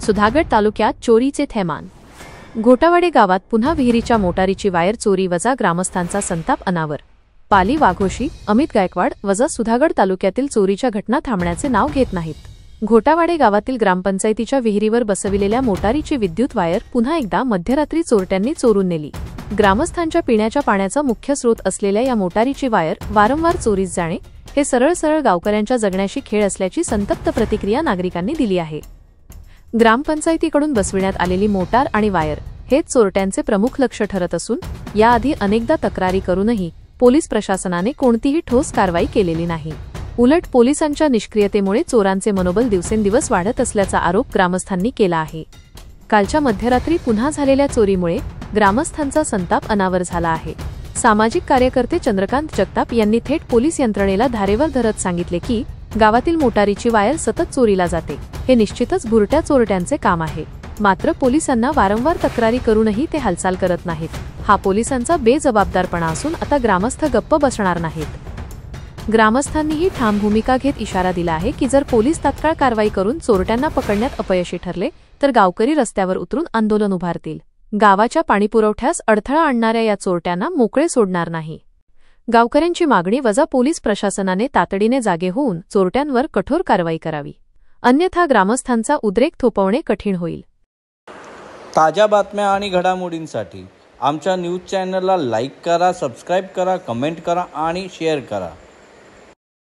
सुधागड तालुक्यात चोरीचे थैमान। घोटावाडे गावात पुन्हा विहिरीच्या मोटारीची वायर चोरी वजा ग्रामस्थांचा संताप अनावर। पाली वाघोशी अमित गायकवाड वजा सुधागड तालुक्यातील चोरीच्या घटना थांबण्याचे नाव घेत नाहीत। घोटावाडे गावातील ग्रामपंचायतीच्या विहिरीवर बसविलेल्या मोटारीची विद्युत वायर पुन्हा एकदा मध्यरात्री चोरट्यांनी चोरून नेली। ग्रामस्थांच्या पिण्याच्या पाण्याचा मुख्य स्रोत असलेल्या या मोटारीची वायर वारंवार चोरीस जाणे हे सरळ गावकऱ्यांच्या जगण्याशी खेळ असल्याची संतप्त प्रतिक्रिया नागरिकांनी दिली आहे। ग्रामपंचायतीकडून बसविण्यात आलेली मोटार आणि वायर हेच चोरट्यांचे प्रमुख लक्ष ठरत असून याआधी अनेकदा तक्रारी करूनही पोलीस प्रशासनाने कोणतीही ठोस कारवाई केलेली नाही। उलट पोलिसांच्या निष्क्रियतेमुळे चोरांचे मनोबल दिवसेंदिवस वाढत असल्याचा आरोप ग्रामस्थांनी केला आहे। कालच्या मध्यरात्री पुन्हा झालेल्या चोरीमुळे ग्रामस्थांचा संताप अनावर झाला आहे। सामाजिक कार्यकर्ते चंद्रकांत जगताप यांनी थेट पोलीस यंत्रणेला धारेवर धरत सांगितले की गावातील मोटारीची वायर सतत चोरीला जाते, हे निश्चितच भुरट्या चोरट्यांचे काम आहे। मात्र पोलिसांना वारंवार तक्रारी करूनही ते हालचाल करत नाहीत। हा पोलिसांचा बेजबाबदारपणा असून आता ग्रामस्थ गप्प बसणार नाहीत। ग्रामस्थांनीही ठाम भूमिका घेत इशारा दिला आहे की जर पोलीस तात्काळ कारवाई करून चोरट्यांना पकडण्यात अपयशी ठरले तर गावकरी रस्त्यावर उतरून आंदोलन उभारतील। गावाच्या पाणीपुरवठ्यास अडथळा आणणाऱ्या या चोरट्यांना मोकळे सोडणार नाही। गावकऱ्यांची मागणी वजा पोलीस प्रशासनाने तातडीने जागे होऊन चोरट्यांवर कठोर कारवाई करावी, अन्यथा ग्रामस्थांचा उद्रेक थोपवणे कठीण होईल। ताज्या बातम्या आणि घडामोडींसाठी आमच्या न्यूज चॅनलला लाईक करा, सबस्क्राइब करा, कमेंट करा आणि शेअर करा।